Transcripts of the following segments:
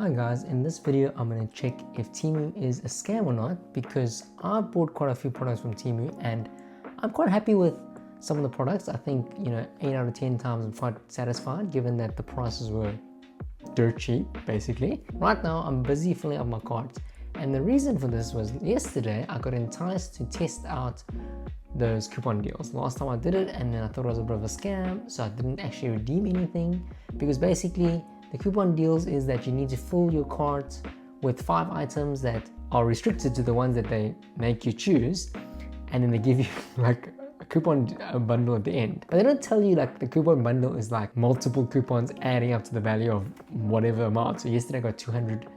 Hi guys, in this video I'm going to check if TEMU is a scam or not, because I bought quite a few products from TEMU and I'm quite happy with some of the products. I think 8 out of 10 times I'm quite satisfied, given that the prices were dirt cheap basically. Right now I'm busy filling up my cart, and the reason for this was yesterday I got enticed to test out those coupon deals. Last time I did it and then I thought it was a bit of a scam, so I didn't actually redeem anything, because basically the coupon deals is that you need to fill your cart with 5 items that are restricted to the ones that they make you choose, and then they give you like a coupon bundle at the end. But they don't tell you like the coupon bundle is like multiple coupons adding up to the value of whatever amount. So yesterday I got 200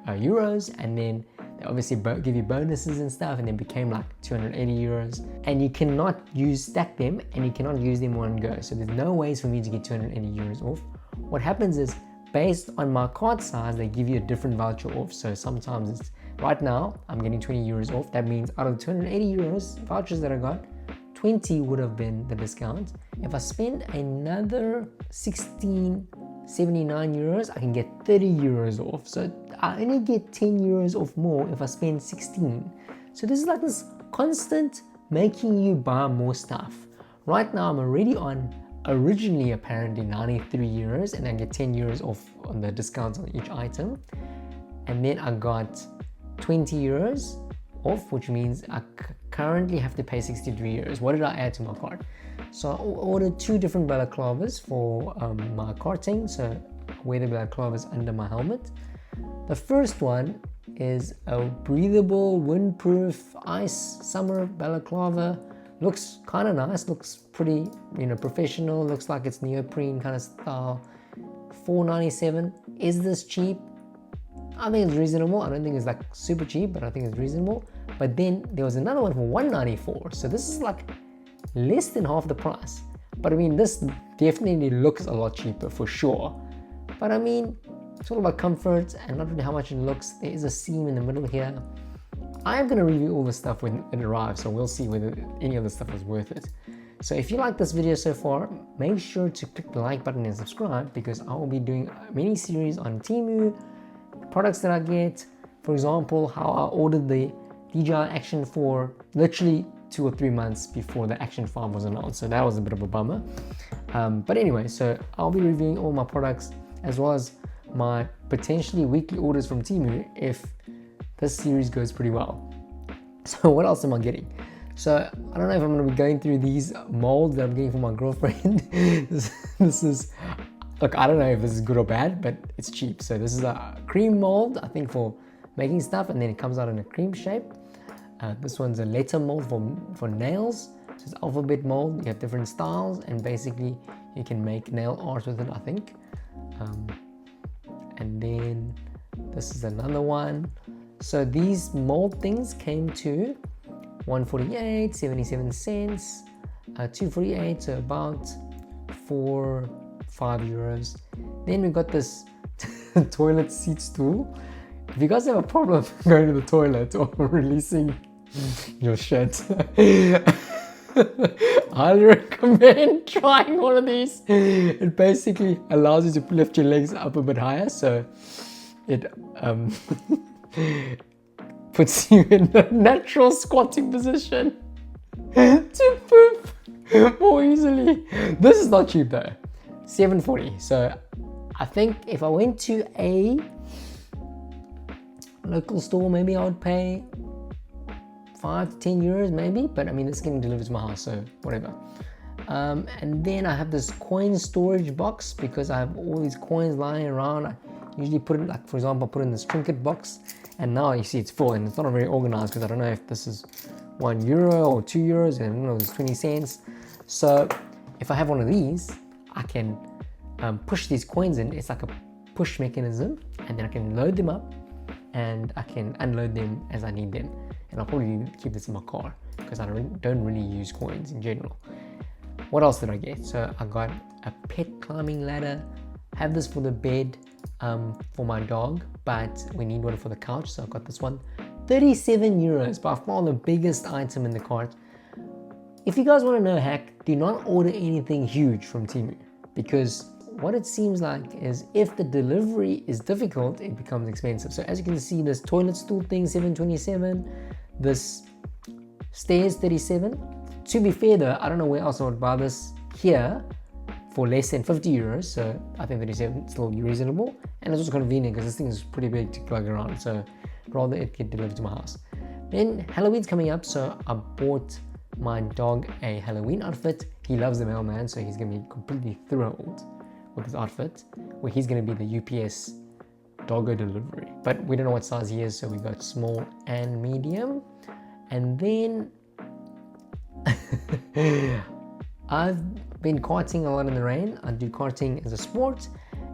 euros, and then they obviously give you bonuses and stuff, and then became like 280 euros. And you cannot stack them, and you cannot use them in one go. So there's no ways for me to get 280 euros off. What happens is, based on my card size, they give you a different voucher off. So sometimes it's, right now I'm getting 20 euros off. That means out of 280 euros vouchers that I got, 20 would have been the discount. If I spend another 1679 euros, I can get 30 euros off. So I only get 10 euros off more if I spend 16. So this is like this constant making you buy more stuff. Right now I'm already on originally apparently 93 euros, and I get 10 euros off on the discounts on each item. And then I got 20 euros off, which means I currently have to pay 63 euros. What did I add to my cart? So I ordered 2 different balaclavas for my karting. So I wear the balaclavas under my helmet. The first one is a breathable, windproof, ice summer balaclava. Looks kind of nice, looks pretty, professional, looks like it's neoprene kind of style. 4.97. Is this cheap? I think it's reasonable. I don't think it's like super cheap, but I think it's reasonable. But then there was another one for 1.94. So this is like less than half the price. But I mean, this definitely looks a lot cheaper for sure. But I mean, it's all about comfort and not really how much it looks. There is a seam in the middle here. I am going to review all the stuff when it arrives, so we'll see whether any of the stuff is worth it. So if you like this video so far, make sure to click the like button and subscribe, because I will be doing many series on TEMU, products that I get. For example, how I ordered the DJI Action 4 literally 2 or 3 months before the Action 5 was announced, so that was a bit of a bummer. But anyway, so I'll be reviewing all my products as well as my potentially weekly orders from TEMU if this series goes pretty well. So what else am I getting? So I don't know if I'm going to be going through these molds that I'm getting from my girlfriend. this is, look, I don't know if this is good or bad, but it's cheap. So this is a cream mold, I think, for making stuff, and then it comes out in a cream shape. This one's a letter mold for nails. So it's alphabet mold. You have different styles, and basically you can make nail art with it, I think. And then this is another one. So these mold things came to 148, 77 cents, 248, so about 5 euros. Then we got this toilet seat stool. If you guys have a problem going to the toilet or releasing your shit, I'd recommend trying one of these. It basically allows you to lift your legs up a bit higher, so it puts you in a natural squatting position to poop more easily. This is not cheap though, 7.40. So I think if I went to a local store, maybe I would pay 5 to 10 euros maybe, but I mean, it's getting delivered to my house, so whatever. And then I have this coin storage box, because I have all these coins lying around. I usually put it, like for example, I put it in this trinket box, and now you see it's full, and it's not very organized because I don't know if this is 1 euro or 2 euros, and I don't know if it's 20 cents. So if I have one of these, I can push these coins in. It's like a push mechanism, and then I can load them up and I can unload them as I need them. And I'll probably keep this in my car because I don't really use coins in general. What else did I get? So I got a pet climbing ladder. I have this for the bed for my dog, but we need one for the couch, so I got this one. 37 euros, by far the biggest item in the cart. If you guys want to know a hack, do not order anything huge from TEMU, because what it seems like is if the delivery is difficult, it becomes expensive. So as you can see, this toilet stool thing, 727, this stairs, 37. To be fair though, I don't know where else I would buy this here for less than 50 euros. So I think 37 is still reasonable. And it's also convenient because this thing is pretty big to plug around. So I'd rather it get delivered to my house. Then Halloween's coming up, so I bought my dog a Halloween outfit. He loves the mailman, so he's gonna be completely thrilled with his outfit, where he's gonna be the UPS doggo delivery. But we don't know what size he is, so we got small and medium. And then I've been karting a lot in the rain. I do karting as a sport,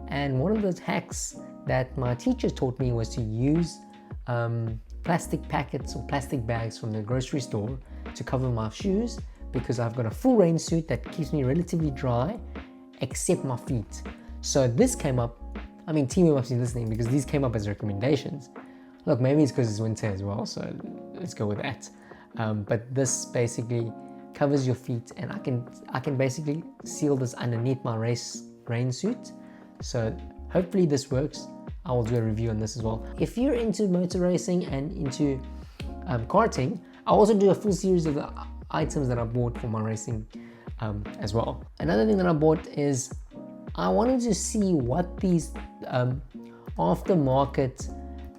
and one of the hacks that my teachers taught me was to use plastic packets or plastic bags from the grocery store to cover my shoes, because I've got a full rain suit that keeps me relatively dry except my feet. So this came up, I mean, TEMU must be listening, because these came up as recommendations. Look, maybe it's because it's winter as well, so let's go with that. But this basically covers your feet, and I can basically seal this underneath my rain suit. So hopefully this works. I will do a review on this as well. If you're into motor racing and into karting, I'll also do a full series of the items that I bought for my racing as well. Another thing that I bought is I wanted to see what these aftermarket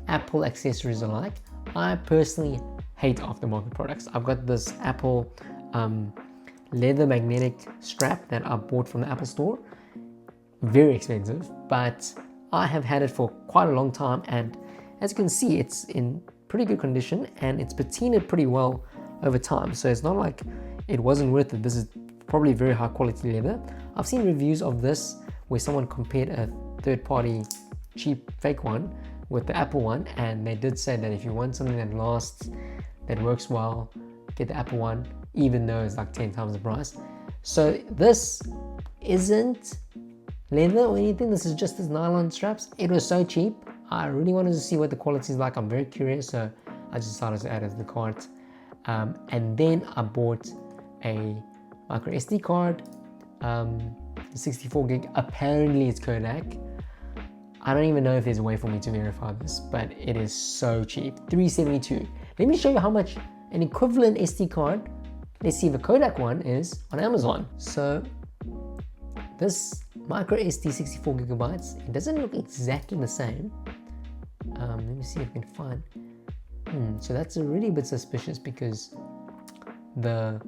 Apple accessories are like. I personally hate aftermarket products. I've got this Apple leather magnetic strap that I bought from the Apple store. Very expensive, but I have had it for quite a long time, and as you can see, it's in pretty good condition and it's patinaed pretty well over time. So it's not like it wasn't worth it. This is probably very high quality leather. I've seen reviews of this where someone compared a third-party cheap fake one with the Apple one, and they did say that if you want something that lasts, that works well, get the Apple one, even though it's like 10 times the price. So this isn't leather or anything, this is just this nylon straps. It was so cheap. I really wanted to see what the quality is like. I'm very curious, so I just decided to add it to the cart. And then I bought a MicroSD card, 64 gig. Apparently it's Kodak. I don't even know if there's a way for me to verify this, but it is so cheap, $372. Let me show you how much an equivalent SD card, let's see if a Kodak one is on Amazon. So this MicroSD 64 gigabytes, it doesn't look exactly the same. Let me see if I can find. So that's a really bit suspicious, because the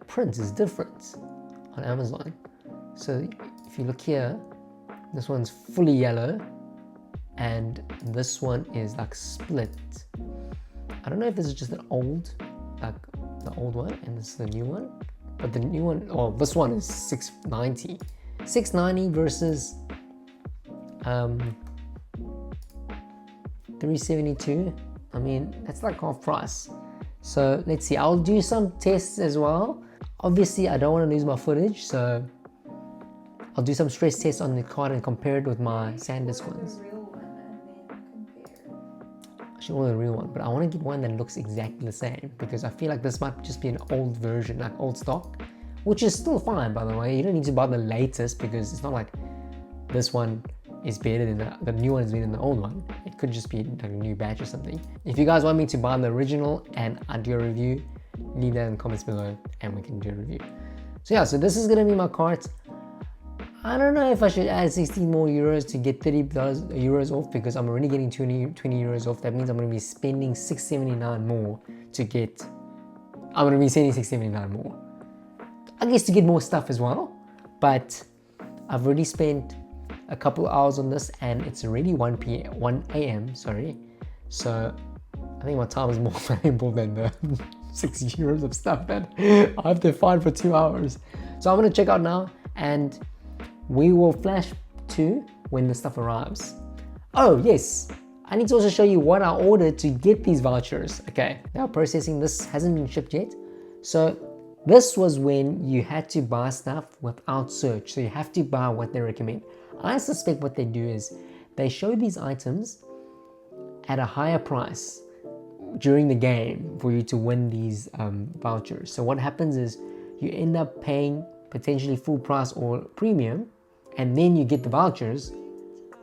print is different on Amazon. So if you look here, this one's fully yellow and this one is like split. I don't know if this is just an old, like the old one, and this is the new one. But the new one, oh, this one is 690. 690 versus 372. I mean, that's like half price. So let's see, I'll do some tests as well. Obviously, I don't want to lose my footage, so I'll do some stress tests on the card and compare it with my SanDisk ones. I should order the real one, but I want to get one that looks exactly the same, because I feel like this might just be an old version, like old stock, which is still fine, by the way. You don't need to buy the latest, because it's not like this one is better than the new one is better than the old one. It could just be like a new batch or something. If you guys want me to buy the original and I do a review, leave that in the comments below and we can do a review. So yeah, so this is gonna be my cart. I don't know if I should add 16 more euros to get 30 euros off, because I'm already getting 20 euros off. That means I'm gonna be spending 679 more to get, I'm gonna be spending 679 more. I guess to get more stuff as well, but I've already spent a couple hours on this and it's already 1 a.m. sorry. So I think my time is more valuable than the 6 euros of stuff that I have to find for 2 hours. So I'm gonna check out now and we will flash to when the stuff arrives. Oh yes, I need to also show you what I ordered to get these vouchers. Okay, now processing, this hasn't been shipped yet. So this was when you had to buy stuff without search. So you have to buy what they recommend. I suspect what they do is they show these items at a higher price during the game for you to win these vouchers. So what happens is you end up paying potentially full price or premium, and then you get the vouchers,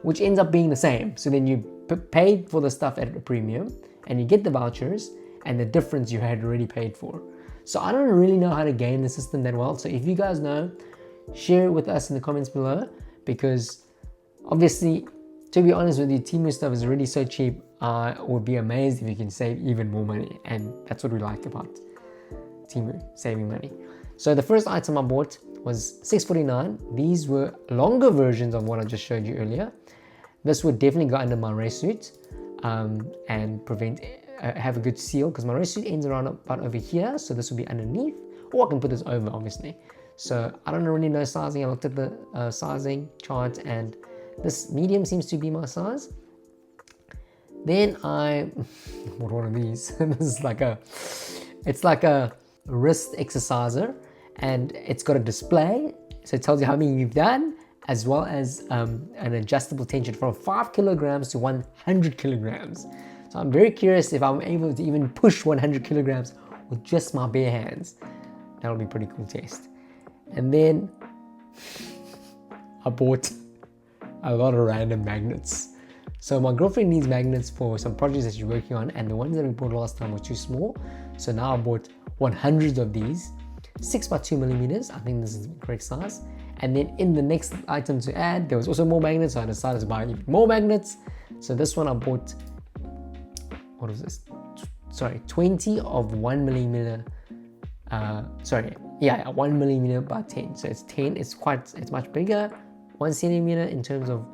which ends up being the same. So then you paid for the stuff at a premium and you get the vouchers, and the difference you had already paid for. So I don't really know how to game the system that well. So if you guys know, share it with us in the comments below, because obviously, to be honest with you, TEMU stuff is already so cheap. I would be amazed if you can save even more money, and that's what we like about TEMU, saving money. So the first item I bought was $6.49. These were longer versions of what I just showed you earlier. This would definitely go under my race suit and prevent have a good seal, because my race suit ends around about over here, so this will be underneath, or I can put this over, obviously. So I don't really know sizing. I looked at the sizing chart, and this medium seems to be my size. Then I bought one of these. This is like it's like a wrist exerciser, and it's got a display, so it tells you how many you've done, as well as an adjustable tension from 5 kilograms to 100 kilograms. So I'm very curious if I'm able to even push 100 kilograms with just my bare hands. That'll be a pretty cool test. And then I bought a lot of random magnets. So my girlfriend needs magnets for some projects that she's working on, and the ones that we bought last time were too small. So now I bought 100 of these, 6 by 2 millimeters. I think this is the correct size. And then in the next item to add, there was also more magnets, so I decided to buy even more magnets. So this one I bought, what was this? Sorry, 20 of 1 millimeter. 1 millimeter by 10. So it's 10. It's much bigger. 1 centimeter in terms of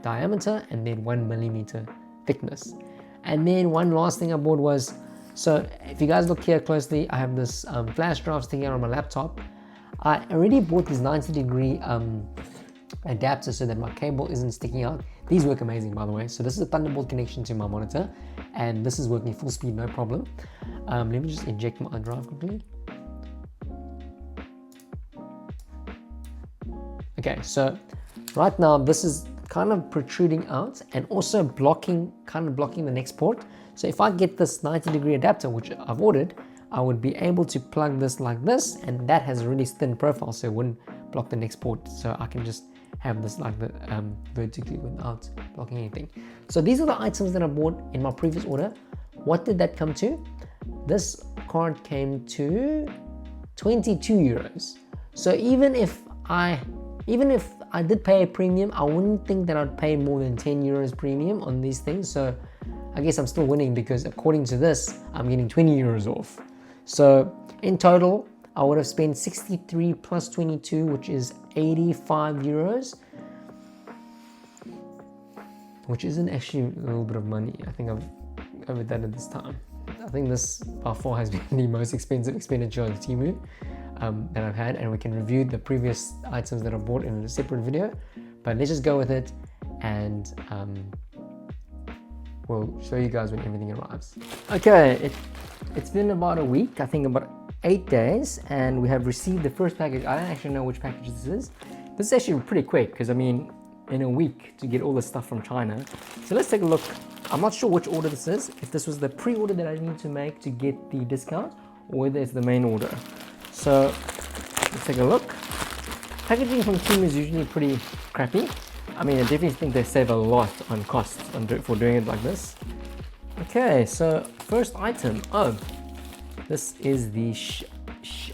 diameter, and then 1 millimeter thickness. And then one last thing I bought was, so if you guys look here closely, I have this flash drive sticking out on my laptop. I already bought this 90-degree adapter so that my cable isn't sticking out. These work amazing, by the way. So this is a Thunderbolt connection to my monitor, and this is working full speed, no problem. Let me just inject my drive quickly. Okay, so right now this is kind of protruding out and also blocking the next port. So if I get this 90-degree adapter, which I've ordered, I would be able to plug this like this, and that has a really thin profile, so it wouldn't block the next port. So I can just have this like the vertically without blocking anything. So these are the items that I bought in my previous order. What did that come to? This card came to 22 euros. So even if I did pay a premium, I wouldn't think that I'd pay more than 10 euros premium on these things. So I guess I'm still winning, because according to this, I'm getting 20 euros off. So in total, I would have spent 63 plus 22, which is 85 euros, which isn't actually a little bit of money. I think I've overdone it this time. I think this by far has been the most expensive expenditure on TEMU that I've had, and we can review the previous items that I bought in a separate video, but let's just go with it, and we'll show you guys when everything arrives. Okay, it's been about a week, I think about 8 days, and we have received the first package. I don't actually know which package this is. This is actually pretty quick, because I mean, in a week to get all the stuff from China. So let's take a look. I'm not sure which order this is, if this was the pre-order that I need to make to get the discount, or whether it's the main order. So let's take a look. Packaging from TEMU is usually pretty crappy. I mean, I definitely think they save a lot on costs for doing it like this. Okay, so first item. Oh, this is the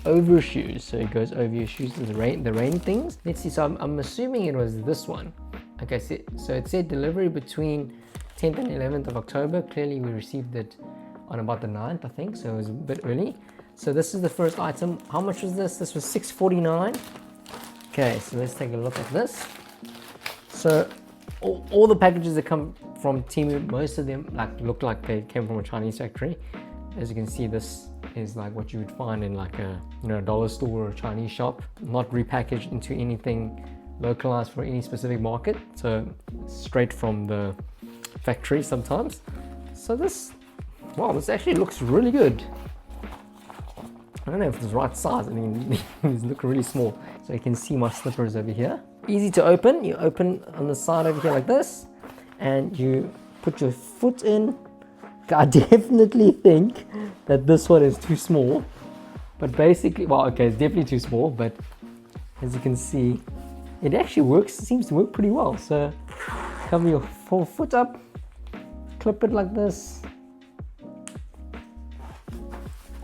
overshoes. So it goes over your shoes, the rain things. Let's see, so I'm assuming it was this one. Okay, so it said delivery between 10th and 11th of October. Clearly we received it on about the 9th, I think, so it was a bit early. So this is the first item. How much was this? This was $6.49. Okay, so let's take a look at this. So all the packages that come from TEMU, most of them look like they came from a Chinese factory. As you can see, this is like what you would find in like a dollar store or a Chinese shop, not repackaged into anything localized for any specific market. So straight from the factory sometimes. So this actually looks really good. I don't know if it's the right size. I mean, these look really small. So you can see my slippers over here. Easy to open. You open on the side over here like this, and you put your foot in. I definitely think that this one is too small, but basically, well, okay, it's definitely too small, but as you can see, it actually works, seems to work pretty well. So cover your forefoot up, clip it like this.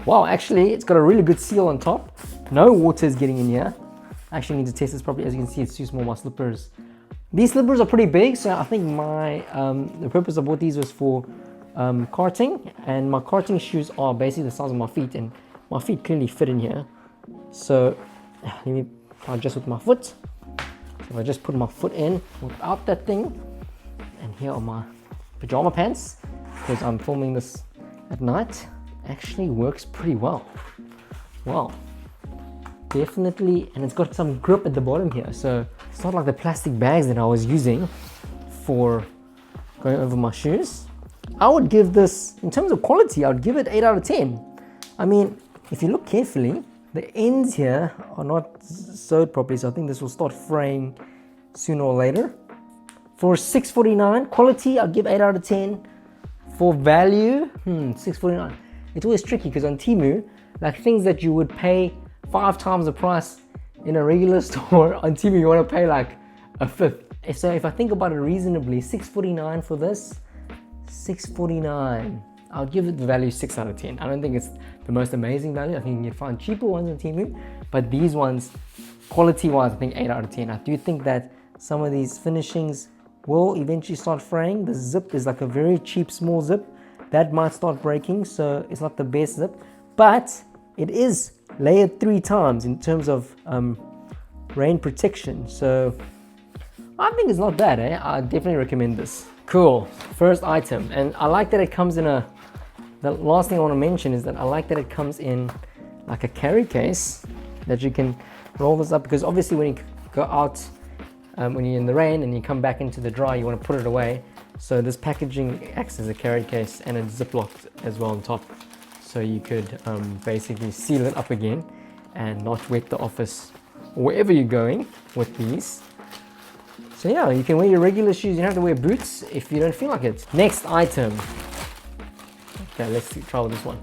Wow, actually it's got a really good seal on top. No water is getting in here. I actually need to test this properly. As you can see, it's too small. My slippers, these slippers are pretty big, so I think my the purpose I bought these was for karting, and my karting shoes are basically the size of my feet, and my feet clearly fit in here. So let me adjust with my foot. So if I just put my foot in without that thing, and here are my pajama pants, because I'm filming this at night, actually works pretty well. Wow, definitely. And it's got some grip at the bottom here, so it's not like the plastic bags that I was using for going over my shoes. I would give this, in terms of quality, I would give it 8 out of 10. I mean, if you look carefully, the ends here are not sewed properly, so I think this will start fraying sooner or later. For $6.49 quality, I'll give 8 out of 10. For value, $6.49. It's always tricky because on TEMU, like things that you would pay 5 times the price in a regular store, on TEMU you want to pay like a fifth. So if I think about it reasonably, $6.49 for this, $6.49. I'll give it the value 6 out of 10. I don't think it's the most amazing value. I think you can find cheaper ones on TEMU, but these ones, quality-wise, I think 8 out of 10. I do think that some of these finishings will eventually start fraying. The zip is like a very cheap small zip. That might start breaking, so it's not the best zip, but it is layered 3 times in terms of rain protection. So I think it's not bad, eh? I definitely recommend this. Cool, first item. And I like that it comes in a, the last thing I want to mention is that I like that it comes in like a carry case that you can roll this up, because obviously when you go out, when you're in the rain and you come back into the dry, you want to put it away. So this packaging acts as a carry case, and it's ziplocked as well on top. So you could basically seal it up again and not wet the office or wherever you're going with these. So yeah, you can wear your regular shoes. You don't have to wear boots if you don't feel like it. Next item. Okay, let's try with this one.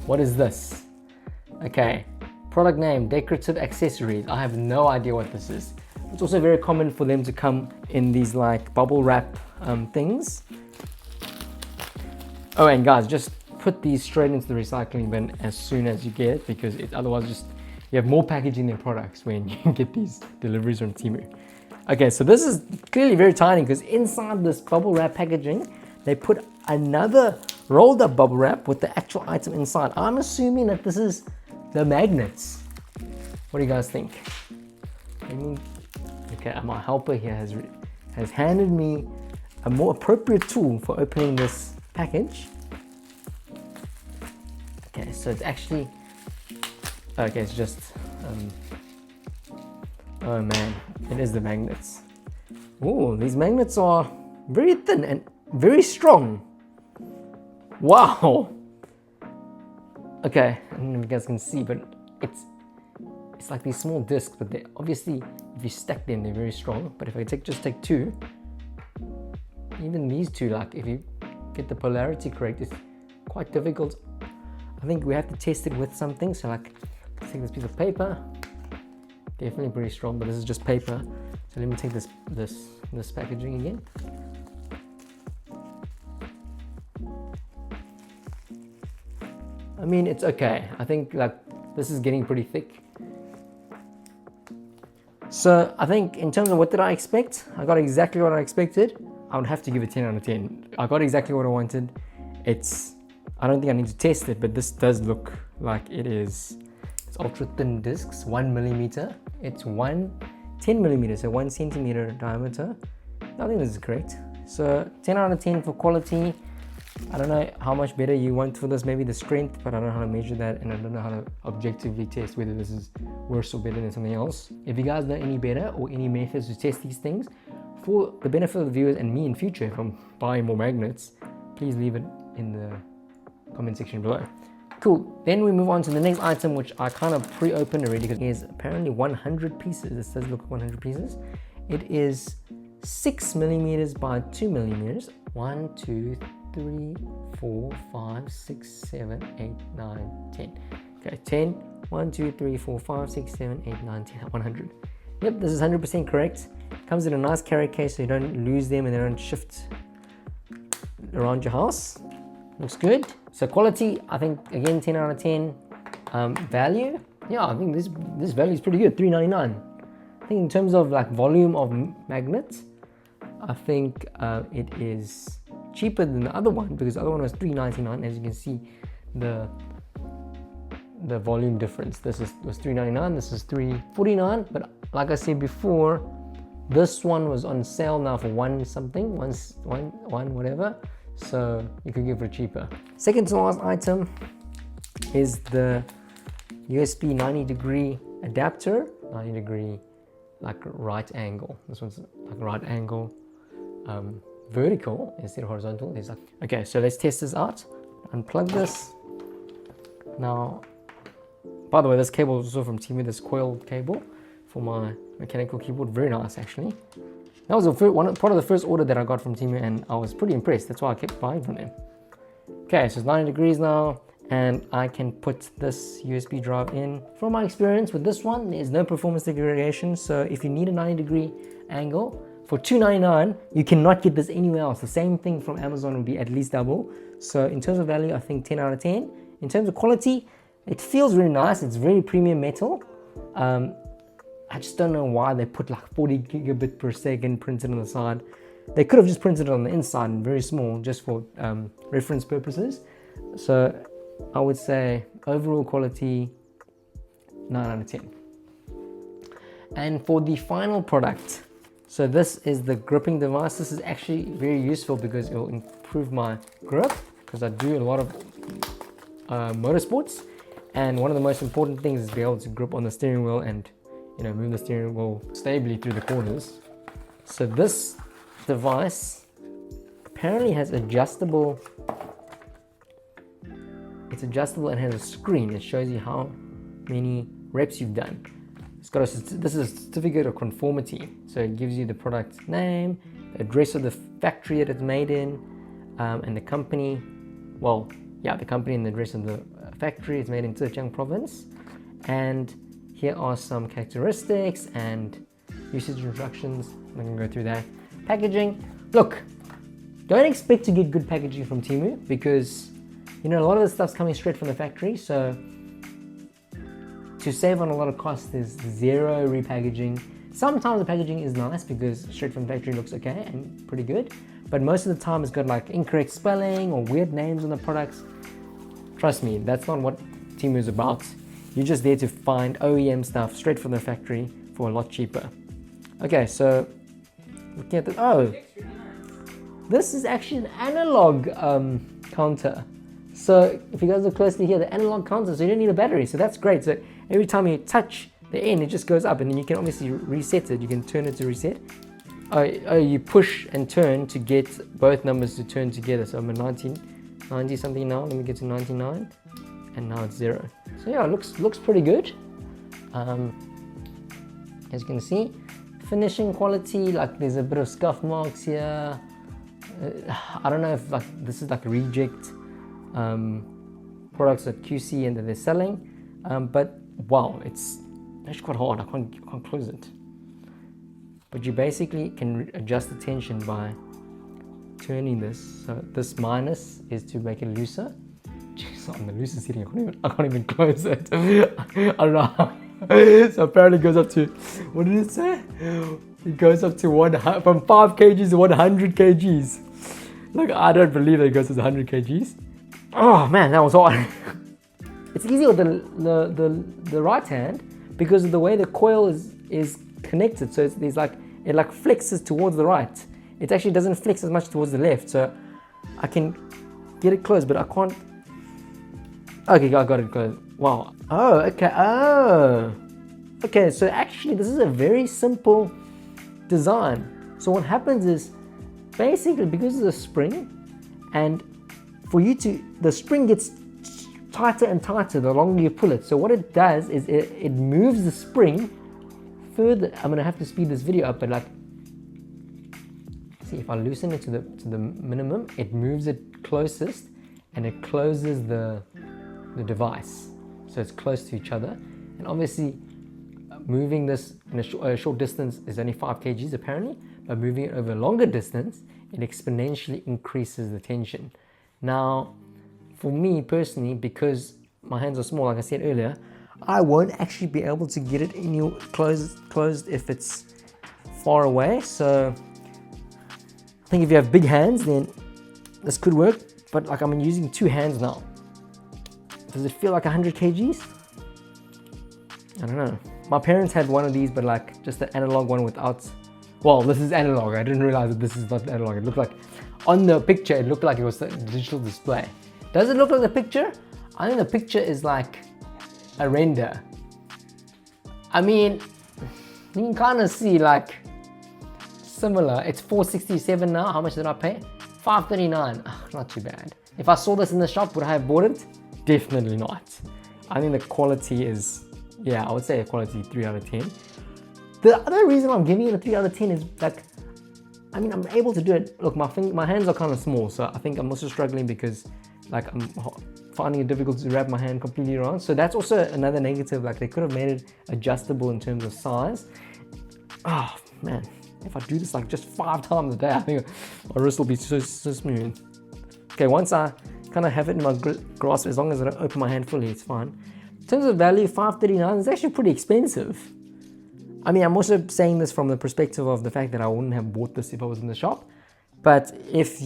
What is this? Okay, product name, decorative accessories. I have no idea what this is. It's also very common for them to come in these like bubble wrap things. Oh, and guys, just put these straight into the recycling bin as soon as you get it, because otherwise just you have more packaging than products when you get these deliveries from TEMU. Okay, so this is clearly very tiny, because inside this bubble wrap packaging, they put another rolled up bubble wrap with the actual item inside. I'm assuming that this is the magnets. What do you guys think? Okay, my helper here has handed me a more appropriate tool for opening this package. Okay, so it's actually, okay, it's just, oh man, it is the magnets. Oh, these magnets are very thin and very strong. Wow. Okay, I don't know if you guys can see, but it's like these small discs, but they obviously, if you stack them, they're very strong. But if I just take 2, even these 2, like if you get the polarity correct, it's quite difficult. I think we have to test it with something. So like, let's take this piece of paper. Definitely pretty strong, but this is just paper. So let me take this packaging again. I mean, it's okay. I think like this is getting pretty thick. So I think in terms of what did I expect, I got exactly what I expected. I would have to give it 10 out of 10. I got exactly what I wanted. I don't think I need to test it, but this does look like it is. It's ultra thin discs, 1 millimeter. It's 10 millimeters, so 1 centimeter diameter. I think this is great. So 10 out of 10 for quality. I don't know how much better you want for this, maybe the strength, but I don't know how to measure that, and I don't know how to objectively test whether this is worse or better than something else. If you guys know any better or any methods to test these things, for the benefit of the viewers and me in future, if I'm buying more magnets, please leave it in the comment section below. Cool, then we move on to the next item, which I kind of pre-opened already, because it is apparently 100 pieces. This does look 100 pieces. It is 6 millimeters by 2 millimeters. 1, 2, 3, 4, 5, 6, 7, 8, 9, 10. Okay, 10. 1, 2, 3, 4, 5, 6, 7, 8, 9, 10. 100. Yep, this is 100% correct. Comes in a nice carry case so you don't lose them and they don't shift around your house. Looks good. So quality, I think again 10 out of 10. Value, yeah, I think this value is pretty good, $3.99. I think in terms of like volume of magnets, I think it is cheaper than the other one, because the other one was $3.99. As you can see, the volume difference. This was $3.99, this is $3.49. But like I said before, this one was on sale now for one whatever, so you could get it cheaper. Second to last item is the USB 90-degree adapter. 90-degree like right angle. This one's like right angle, vertical instead of horizontal. There's like, okay, so let's test this out. Unplug this. Now, by the way, this cable is also from TEMU, this coiled cable for my mechanical keyboard. Very nice, actually. That was part of the first order that I got from TEMU, and I was pretty impressed. That's why I kept buying from them. Okay, so it's 90 degrees now, and I can put this USB drive in. From my experience with this one, there's no performance degradation. So if you need a 90-degree angle for $2.99, you cannot get this anywhere else. The same thing from Amazon would be at least double. So in terms of value, I think 10 out of 10. In terms of quality, it feels really nice. It's very premium metal. I just don't know why they put like 40 gigabit per second printed on the side. They could have just printed it on the inside and very small, just for reference purposes. So I would say overall quality 9 out of 10. And for the final product, so this is the gripping device. This is actually very useful because it will improve my grip, because I do a lot of motorsports, and one of the most important things is to be able to grip on the steering wheel and, you know, move the steering wheel stably through the corners. So this device apparently has adjustable. It's adjustable and has a screen. It shows you how many reps you've done. It's got this is a certificate of conformity. So it gives you the product name, the address of the factory that it's made in, and the company. Well, yeah, the company and the address of the factory. It's made in Zhejiang province. And here are some characteristics and usage instructions. I'm not gonna go through that. Packaging. Look, don't expect to get good packaging from TEMU, because you know a lot of the stuff's coming straight from the factory. So to save on a lot of costs, there's zero repackaging. Sometimes the packaging is nice because straight from the factory looks okay and pretty good, but most of the time it's got like incorrect spelling or weird names on the products. Trust me, that's not what TEMU is about. You're just there to find OEM stuff straight from the factory for a lot cheaper. Okay, so looking at the, oh, this is actually an analog counter. So if you guys look closely here, the analog counter, so you don't need a battery, so that's great. So every time you touch the end, it just goes up, and then you can obviously reset it. You can turn it to reset. Oh, you push and turn to get both numbers to turn together. So I'm at 90 something now. Let me get to 99, and now it's 0. So yeah, it looks pretty good. As you can see, finishing quality, like there's a bit of scuff marks here. I don't know if like this is like reject products at QC and that they're selling, but wow, it's actually quite hard. I can't close it. But you basically can adjust the tension by turning this. So this minus is to make it looser. Jeez, on the looser setting, I can't even close it. I don't know. So apparently it goes up to, what did it say? It goes up to from 5 kgs to 100 kgs. Like, I don't believe that it goes to 100 kgs. Oh man, that was hard. It's easy with the right hand because of the way the coil is connected. So there's like, it like flexes towards the right. It actually doesn't flex as much towards the left. So I can get it closed, but I can't. Okay, I got it closed. Wow. Oh, okay. Oh, okay. So actually, this is a very simple design. So what happens is, basically, because of the spring, and for you to, the spring gets tighter and tighter the longer you pull it. So what it does is it moves the spring further. I'm gonna have to speed this video up, but like, see if I loosen it to the minimum, it moves it closest, and it closes the device, so it's close to each other. And obviously, moving this in a short distance is only 5 kgs apparently, but moving it over a longer distance, it exponentially increases the tension. Now, for me personally, because my hands are small, like I said earlier, I won't actually be able to get it in your closed if it's far away. So I think if you have big hands, then this could work. But like I'm using 2 hands now. Does it feel like 100 kgs? I don't know. My parents had one of these, but like just an analog one without. Well, this is analog. I didn't realize that this is not analog. It looked like on the picture, it looked like it was a digital display. Does it look like the picture? I think the picture is like a render. I mean, you can kind of see like similar. It's 467 now. How much did I pay? 539. Not too bad. If I saw this in the shop, would I have bought it? Definitely not. I think the quality is, yeah, I would say a quality 3 out of 10. The other reason I'm giving it a 3 out of 10 is like, I mean, I'm able to do it. Look, my hands are kind of small, so I think I'm also struggling because like I'm finding it difficult to wrap my hand completely around. So that's also another negative. Like they could have made it adjustable in terms of size. Oh man, if I do this like just 5 times a day, I think my wrist will be so smooth. Okay, once I kind of have it in my grasp, as long as I don't open my hand fully, it's fine. In terms of value, 539 is actually pretty expensive. I mean, I'm also saying this from the perspective of the fact that I wouldn't have bought this if I was in the shop. But if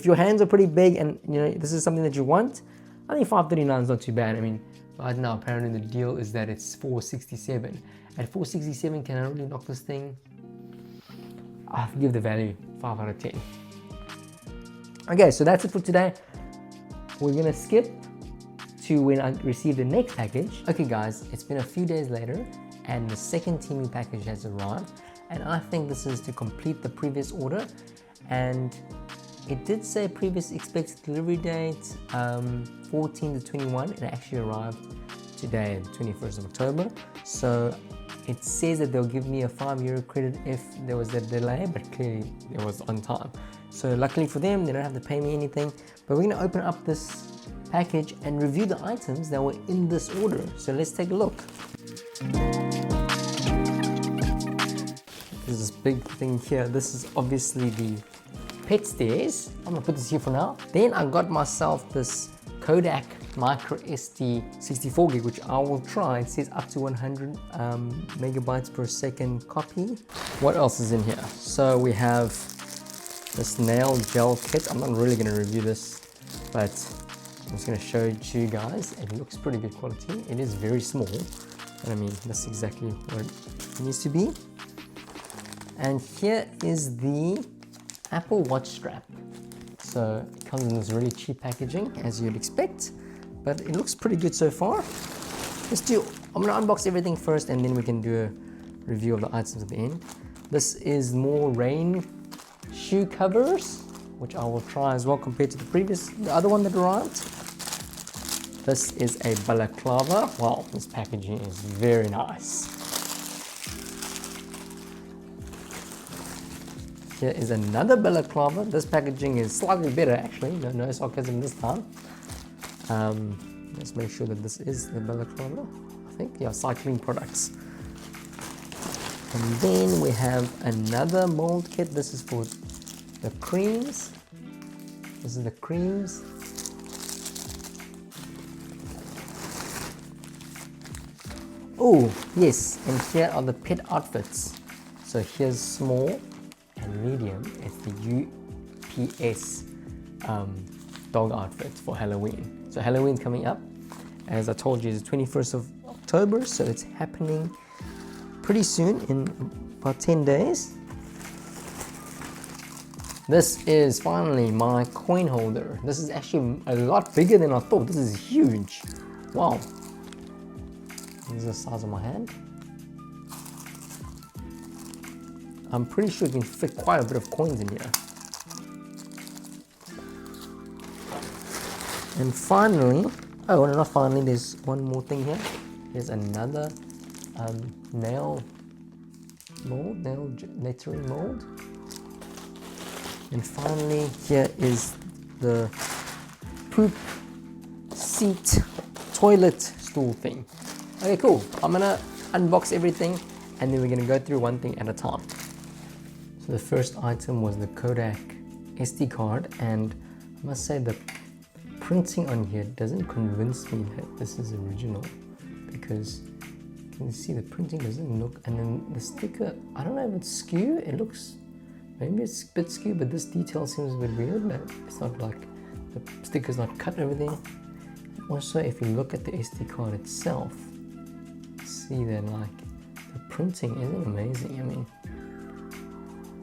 your hands are pretty big and you know this is something that you want, I think 539 is not too bad. I mean, right now apparently the deal is that it's 467. At 467, can I really knock this thing? I'll give the value 5 out of 10. Okay, so that's it for today. We're gonna skip to when I receive the next package. Okay guys, it's been a few days later and the second TEMU package has arrived, and I think this is to complete the previous order. And it did say previous expected delivery date 14 to 21. It actually arrived today, 21st of October. So it says that they'll give me a €5 credit if there was a delay, but clearly it was on time. So luckily for them, they don't have to pay me anything. But we're going to open up this package and review the items that were in this order. So let's take a look. There's this big thing here. This is obviously the pet stairs. I'm gonna put this here for now. Then I got myself this Kodak MicroSD 64 gig, which I will try. It says up to 100 megabytes per second copy. What else is in here? So we have this nail gel kit. I'm not really gonna review this, but I'm just gonna show it to you guys. It looks pretty good quality. It is very small. I mean, that's exactly what it needs to be. And here is the Apple Watch strap. So it comes in this really cheap packaging, as you'd expect, but it looks pretty good so far. I'm gonna unbox everything first and then we can do a review of the items at the end. This is more rain shoe covers, which I will try as well compared to the other one that arrived. This is a balaclava. Wow, this packaging is very nice. Here is another balaclava. This packaging is slightly better actually. No sarcasm this time. Let's make sure that this is the balaclava. I think, yeah, cycling products. And then we have another mold kit. This is for the creams. This is the creams. Oh, yes, and here are the pet outfits. So here's small and medium. It's the UPS dog outfit for Halloween. So Halloween's coming up. As I told you, it's the 21st of October, so it's happening pretty soon, in about 10 days. This is finally my coin holder. This is actually a lot bigger than I thought. This is huge. Wow. This is the size of my hand. I'm pretty sure it can fit quite a bit of coins in here. And finally, oh, no, not finally, there's one more thing here. There's another nail lettering mold. And finally, here is the poop seat toilet stool thing. Okay, cool. I'm gonna unbox everything and then we're gonna go through one thing at a time. So the first item was the Kodak SD card, and I must say the printing on here doesn't convince me that this is original, because you can see the printing doesn't look, and then the sticker, I don't know if it's skew, it looks, maybe it's a bit skew, but this detail seems a bit weird. Like, it's not like, the sticker's not cut over there. Also, if you look at the SD card itself, see that like the printing isn't amazing. I mean,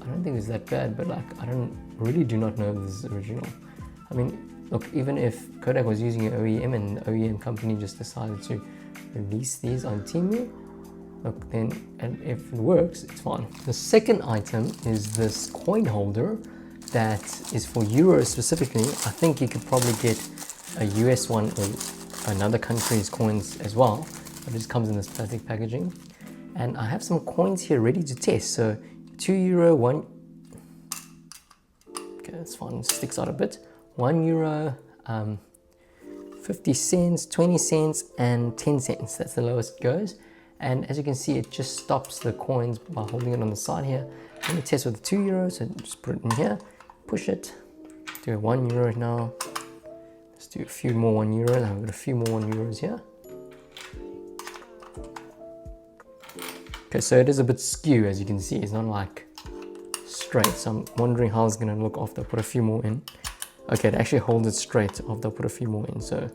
I don't think it's that bad, but like I really do not know if this is original. I mean, look, even if Kodak was using an OEM and the OEM company just decided to release these on TEMU, look, then, and if it works, it's fine. The second item is this coin holder that is for euros specifically. I think you could probably get a US one or another country's coins as well, but it just comes in this plastic packaging. And I have some coins here ready to test. So €2, one, okay, that's fine, it sticks out a bit. €1, 50 cents, 20 cents, and 10 cents. That's the lowest it goes. And as you can see, it just stops the coins by holding it on the side here. Let me test with the €2, so just put it in here, push it, do a €1 now. Let's do a few more €1. I've got a few more €1 here. Okay, so it is a bit skew, as you can see. It's not like straight, so I'm wondering how it's gonna look after I put a few more in. Okay, it actually holds it straight after I put a few more in. So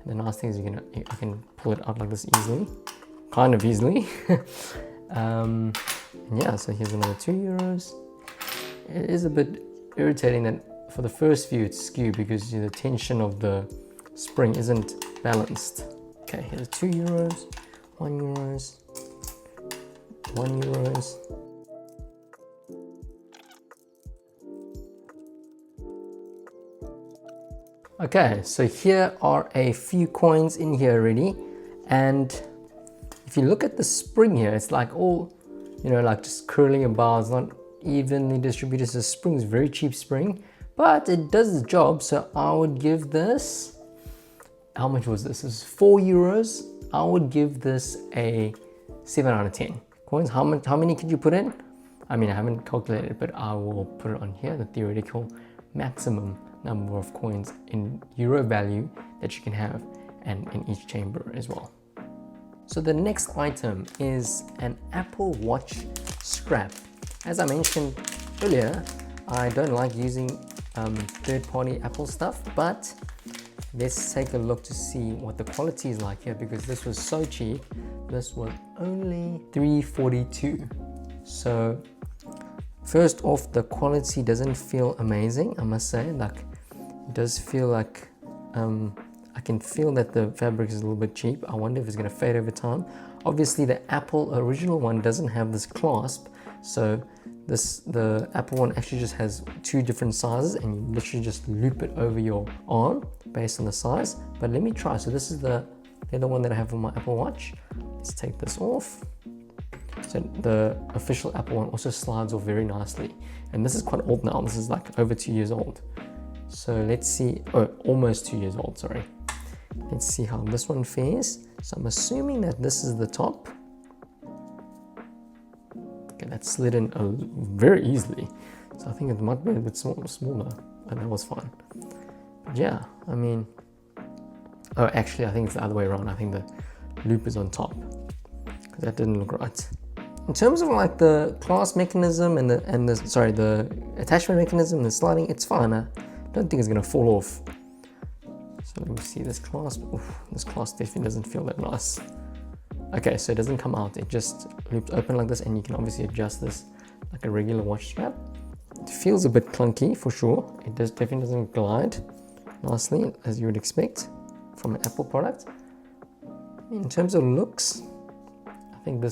the nice thing is I can pull it out like this easily, kind of easily. And yeah, so here's another €2. It is a bit irritating that for the first view it's skewed because the tension of the spring isn't balanced. Okay, here's €2, €1, €1. Okay, so here are a few coins in here already, and if you look at the spring here, it's like all, you know, like just curling about. It's not evenly distributed. So the spring is very cheap spring, but it does the job. So I would give this, how much was this? This is €4. I would give this a 7 out of 10. Coins, how many could you put in? I mean, I haven't calculated, but I will put it on here, the theoretical maximum number of coins in euro value that you can have, and in each chamber as well. So the next item is an Apple Watch strap. As I mentioned earlier, I don't like using third-party Apple stuff, but let's take a look to see what the quality is like here, because this was so cheap. This was only $342. So first off, the quality doesn't feel amazing, I must say. Like, it does feel like I can feel that the fabric is a little bit cheap. I wonder if it's going to fade over time. Obviously, the Apple original one doesn't have this clasp, so the Apple one actually just has 2 different sizes, and you literally just loop it over your arm based on the size. But let me try. So this is the other one that I have on my Apple Watch. Let's take this off. So the official Apple one also slides off very nicely, and this is quite old now. This is like over 2 years old. So let's see, oh, almost 2 years old, sorry. Let's see how this one fares. So I'm assuming that this is the top. Okay, that slid in very easily. So I think it might be a bit smaller, but that was fine. But yeah, I mean, oh, actually, I think it's the other way around. I think the loop is on top, because that didn't look right. In terms of like the clasp mechanism and the attachment mechanism, the sliding, it's fine. I don't think it's gonna fall off. So let me see this clasp. Oof, this clasp definitely doesn't feel that nice. Okay, so it doesn't come out. It just loops open like this, and you can obviously adjust this like a regular watch strap. It feels a bit clunky for sure. It definitely doesn't glide nicely as you would expect from an Apple product. In terms of looks, I think the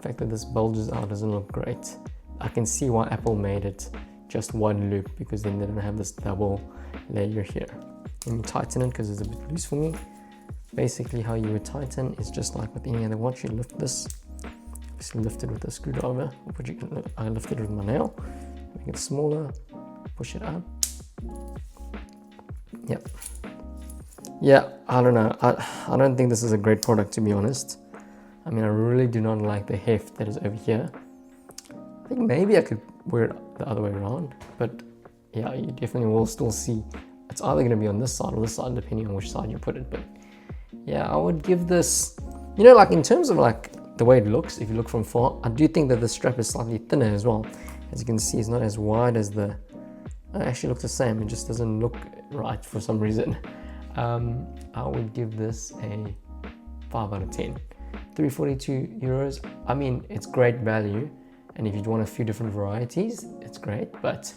fact that this bulges out doesn't look great. I can see why Apple made it just one loop, because then they don't have this double layer here. Let me tighten it because it's a bit loose for me. Basically, how you would tighten is just like with any other watch. You lift this, obviously lift it with a screwdriver, but I lift it with my nail, make it smaller, push it up. Yep. Yeah, I don't know. I don't think this is a great product, to be honest. I mean, I really do not like the heft that is over here. I think maybe I could wear it the other way around, but yeah, you definitely will still see it's either going to be on this side or this side, depending on which side you put it. But yeah, I would give this, you know, like in terms of like the way it looks, if you look from far, I do think that the strap is slightly thinner as well. As you can see, it's not as wide as the, it actually looks the same, it just doesn't look right for some reason. I would give this a 5 out of 10. 342 euros, I mean, it's great value, and if you want a few different varieties, it's great, but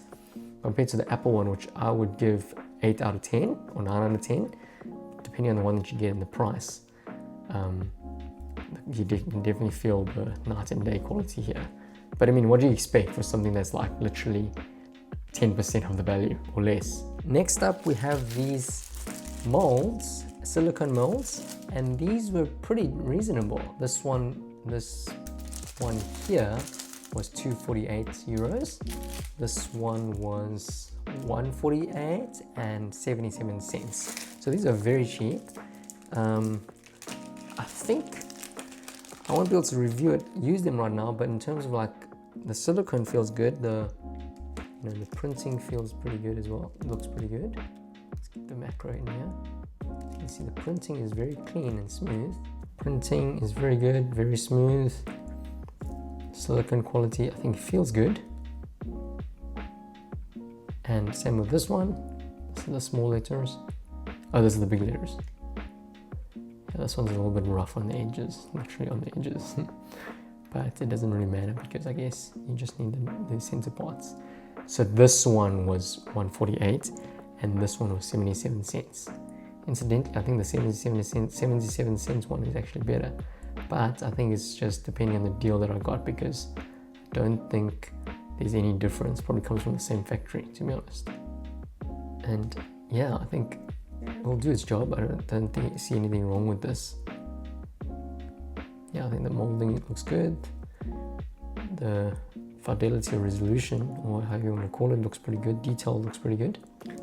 compared to the Apple one, which I would give 8 out of 10 or 9 out of 10, depending on the one that you get in the price, you can definitely feel the night and day quality here. But I mean, what do you expect for something that's like literally 10% of the value or less? Next up, we have these molds, silicone molds, and these were pretty reasonable. This one here was 248 euros. This one was 148 and 77 cents. So these are very cheap. I think I won't be able to use them right now, but in terms of like the silicone feels good, the printing feels pretty good as well. It looks pretty good. Let's get the macro in here. You can see the printing is very clean and smooth. Printing is very good, very smooth. Silicone quality, I think, feels good. And same with this one. This is the small letters. Oh, this is the big letters. Yeah, this one's a little bit rough on the edges, literally on the edges. But it doesn't really matter because I guess you just need the center parts. So this one was 148 and this one was 77 cents. Incidentally, I think the 77 cents one is actually better, but I think it's just depending on the deal that I got, because I don't think there's any difference. Probably comes from the same factory, to be honest. And yeah, I think it will do its job. I don't see anything wrong with this. Yeah, I think the molding looks good. The fidelity or resolution, or however you want to call it, looks pretty good. Detail looks pretty good.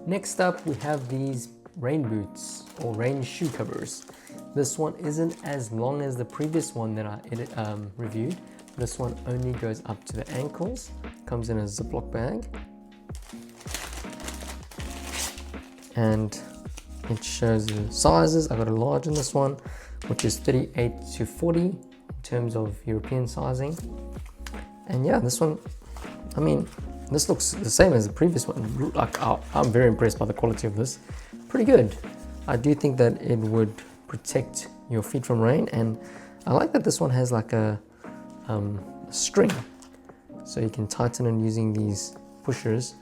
Next up, we have these rain boots or rain shoe covers. This one isn't as long as the previous one that I reviewed. This one only goes up to the ankles. Comes in a Ziploc bag. And it shows the sizes. I got a large in this one, which is 38 to 40 in terms of European sizing. And yeah, this one, I mean, this looks the same as the previous one. Like, I'm very impressed by the quality of this. Pretty good. I do think that it would protect your feet from rain, and I like that this one has like a string, so you can tighten it using these pushers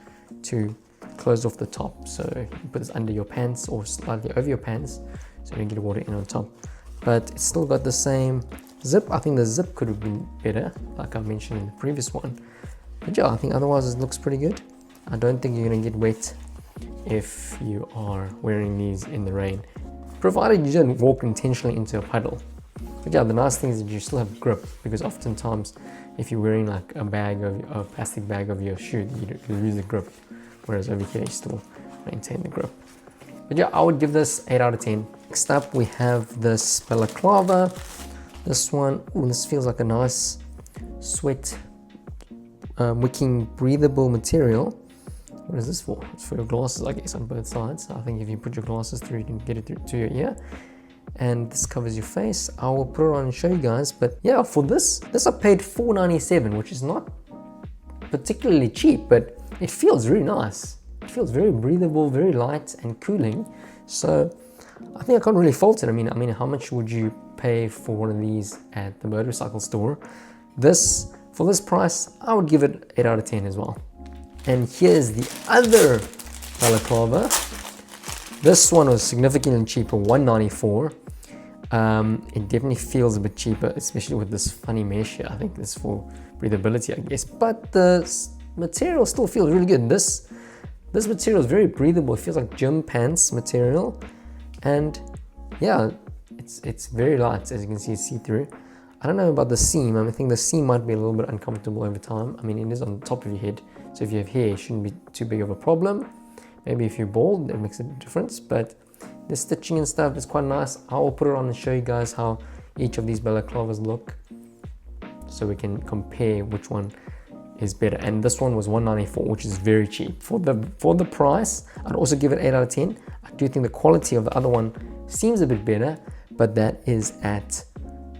to close off the top. So you put this under your pants or slightly over your pants so you don't get water in on top, but it's still got the same zip. I think the zip could have been better, like I mentioned in the previous one, but yeah, I think otherwise it looks pretty good. I don't think you're gonna get wet if you are wearing these in the rain, provided you don't walk intentionally into a puddle. But yeah, the nice thing is that you still have grip, because oftentimes if you're wearing like a plastic bag of your shoe, you lose the grip, whereas over here you still maintain the grip. But yeah, I would give this 8 out of 10. Next up, we have this Balaclava. This one, this feels like a nice sweat wicking breathable material. What is this for? It's for your glasses, I guess, on both sides. I think if you put your glasses through, you can get it through to your ear. And this covers your face. I will put it on and show you guys. But yeah, for this I paid $4.97, which is not particularly cheap, but it feels really nice. It feels very breathable, very light and cooling. So I think I can't really fault it. I mean, how much would you pay for one of these at the motorcycle store? For this price, I would give it 8 out of 10 as well. And here's the other Balaclava. This one was significantly cheaper, $1.94. It definitely feels a bit cheaper, especially with this funny mesh here. I think this is for breathability, I guess. But the material still feels really good. This material is very breathable. It feels like gym pants material. And yeah, it's very light, as you can see, see-through. I don't know about the seam. I think the seam might be a little bit uncomfortable over time. I mean, it is on the top of your head, so if you have hair, it shouldn't be too big of a problem. Maybe if you're bald, it makes a difference, but the stitching and stuff is quite nice. I will put it on and show you guys how each of these balaclavas look, so we can compare which one is better. And this one was $194, which is very cheap for the price. I'd also give it 8 out of 10. I do think the quality of the other one seems a bit better, but that is at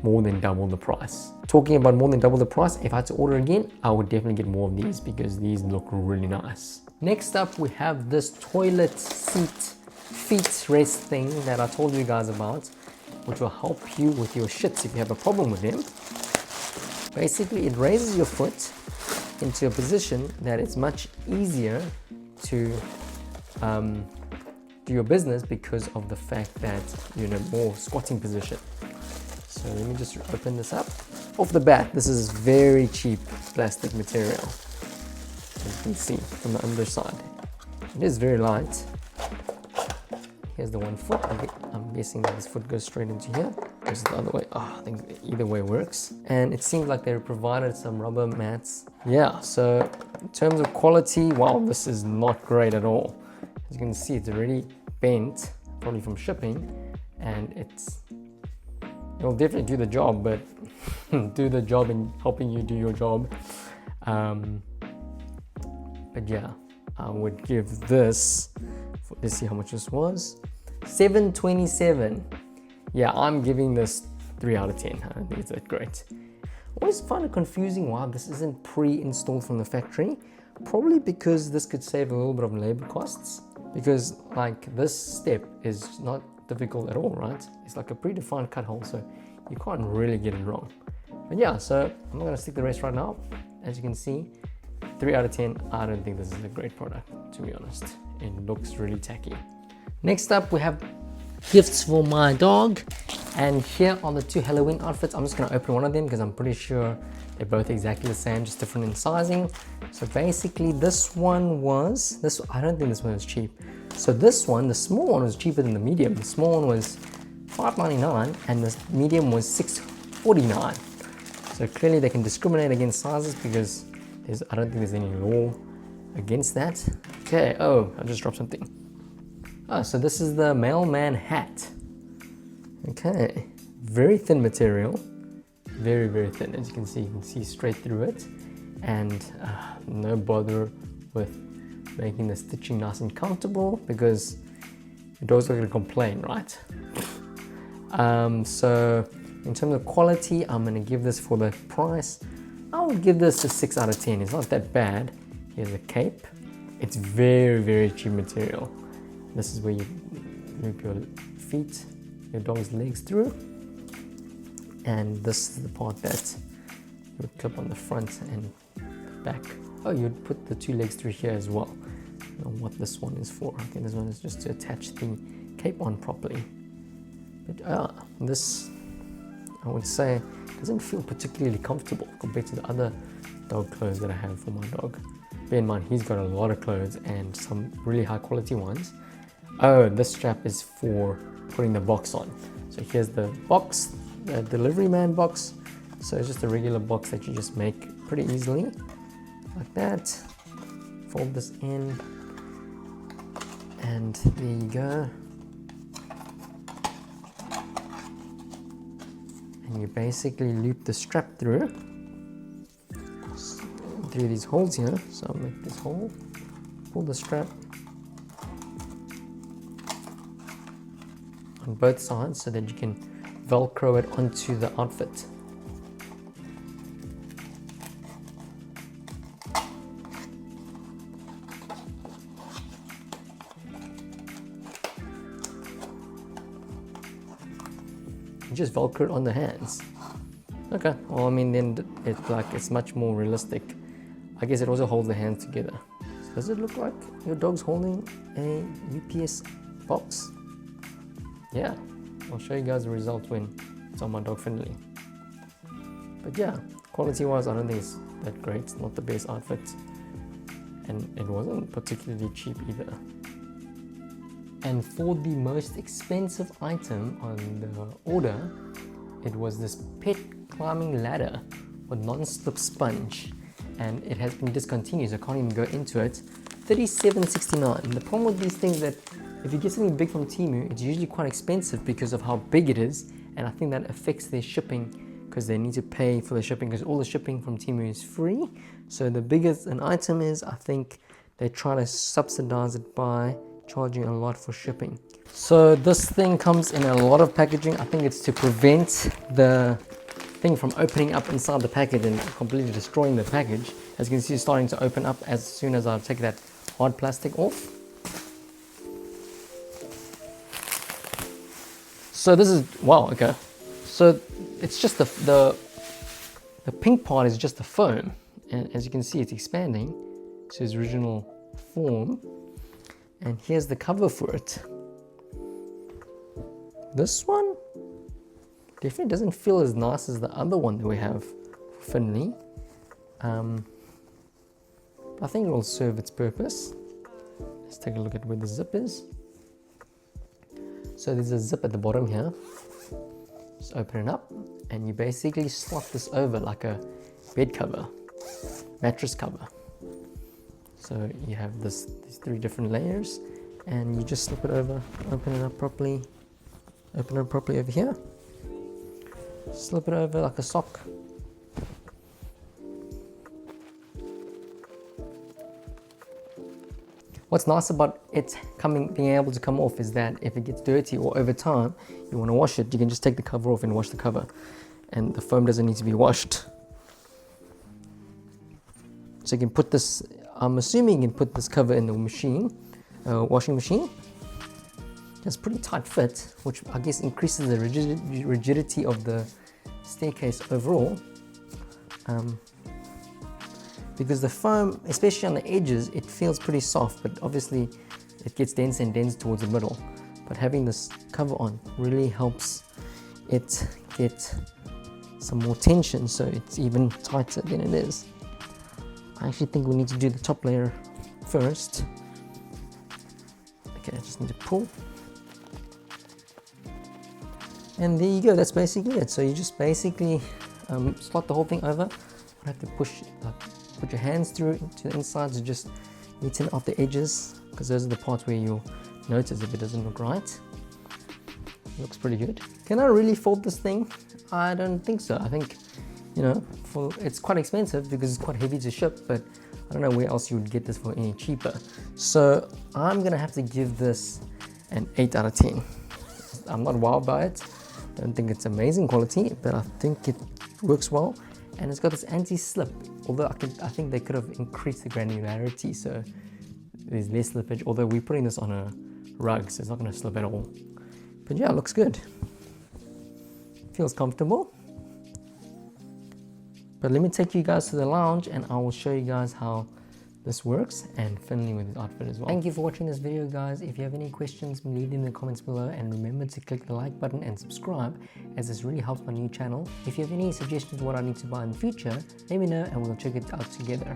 more than double the price. Talking about more than double the price, if I had to order again, I would definitely get more of these because these look really nice. Next up, we have this toilet seat feet rest thing that I told you guys about, which will help you with your shits if you have a problem with them. Basically, it raises your foot into a position that it's much easier to do your business because of the fact that you're in a more squatting position. So let me just open this up. Off the bat, this is very cheap plastic material, as you can see from the underside. It is very light. Here's the one foot. I'm guessing that this foot goes straight into here. There's the other way. Oh, I think either way works. And it seems like they provided some rubber mats. Yeah, so in terms of quality, wow, this is not great at all. As you can see, it's already bent, probably from shipping, and it'll definitely do the job, but do the job in helping you do your job. But yeah, I would give this, let's see how much this was, $7.27. Yeah, I'm giving this 3 out of 10. I don't think it's that great. I always find it confusing why this isn't pre-installed from the factory. Probably because this could save a little bit of labor costs, because like this step is not difficult at all, right? It's like a predefined cut hole, so you can't really get it wrong. But yeah, so I'm not gonna stick the rest right now. As you can see, 3 out of 10. I don't think this is a great product, to be honest. It looks really tacky. Next up, we have gifts for my dog, and here are the 2 Halloween outfits. I'm just going to open one of them because I'm pretty sure they're both exactly the same, just different in sizing. So basically this one was I don't think this one was cheap. So this one, the small one, was cheaper than the medium. The small one was $5.99 and the medium was $6.49. So clearly they can discriminate against sizes because I don't think there's any law against that. Okay, oh, I just dropped something. Oh, so this is the mailman hat. Okay, very thin material, very, very thin. As you can see straight through it, and no bother with making the stitching nice and comfortable because your dog's not going to complain, right? So in terms of quality, I'm going to give this, for the price, I would give this a 6 out of 10. It's not that bad. Here's a cape. It's very, very cheap material. This is where you loop your feet, your dog's legs through, and this is the part that you would clip on the front and back. Oh, you'd put the 2 legs through here as well. I don't know what this one is for. I think this one is just to attach the cape on properly. But this, I would say, doesn't feel particularly comfortable compared to the other dog clothes that I have for my dog. Bear in mind, he's got a lot of clothes and some really high quality ones. Oh, this strap is for putting the box on. So here's the box, the delivery man box. So it's just a regular box that you just make pretty easily, like that. Fold this in, and there you go. And you basically loop the strap through these holes here. So I'll make this hole, pull the strap on both sides so that you can velcro it onto the outfit. You just velcro it on the hands. Okay, well, I mean, then it's much more realistic. I guess it also holds the hands together. So does it look like your dog's holding a UPS box? Yeah, I'll show you guys the result when it's on my dog friendly. But yeah, quality wise, I don't think it's that great. It's not the best outfit, and it wasn't particularly cheap either. And for the most expensive item on the order, it was this pet climbing ladder with non-slip sponge, and it has been discontinued, so I can't even go into it. $37.69. The problem with these things is that if you get something big from TEMU, it's usually quite expensive because of how big it is and I think that affects their shipping because they need to pay for the shipping, because all the shipping from TEMU is free. So the bigger an item is, I think they try to subsidize it by charging a lot for shipping. So this thing comes in a lot of packaging. I think it's to prevent the thing from opening up inside the package and completely destroying the package. As you can see, it's starting to open up as soon as I take that hard plastic off. So this is, wow, okay. So it's just the pink part is just the foam, and as you can see, it's expanding to its original form. And here's the cover for it. This one definitely doesn't feel as nice as the other one that we have for Finley. I think it will serve its purpose. Let's take a look at where the zip is. So there's a zip at the bottom here. Just open it up and you basically slot this over like a bed cover, mattress cover. So you have these 3 different layers, and you just slip it over, open it up properly over here. Slip it over like a sock. What's nice about it being able to come off is that if it gets dirty or over time you want to wash it, you can just take the cover off and wash the cover, and the foam doesn't need to be washed. So you can put this, I'm assuming you can put this cover in the machine, washing machine. It's pretty tight fit, which I guess increases the rigidity of the staircase overall. Because the foam, especially on the edges, it feels pretty soft, but obviously it gets dense and dense towards the middle. But having this cover on really helps it get some more tension, so it's even tighter than it is. I actually think we need to do the top layer first. Okay, I just need to pull. And there you go, that's basically it. So you just basically slot the whole thing over. You have to put your hands through to the inside to just neaten off the edges, because those are the parts where you'll notice if it doesn't look right. It looks pretty good. Can I really fold this thing? I don't think so. I think, you know, it's quite expensive because it's quite heavy to ship, but I don't know where else you would get this for any cheaper. So I'm gonna have to give this an 8 out of 10. I'm not wowed by it. I don't think it's amazing quality, but I think it works well. And it's got this anti-slip, although I think they could have increased the granularity so there's less slippage, although we're putting this on a rug, so it's not going to slip at all. But yeah, it looks good. Feels comfortable. But let me take you guys to the lounge and I will show you guys how this works, and Finley with his outfit as well. Thank you for watching this video, guys. If you have any questions, leave them in the comments below, and remember to click the like button and subscribe, as this really helps my new channel. If you have any suggestions what I need to buy in the future, let me know and we'll check it out together.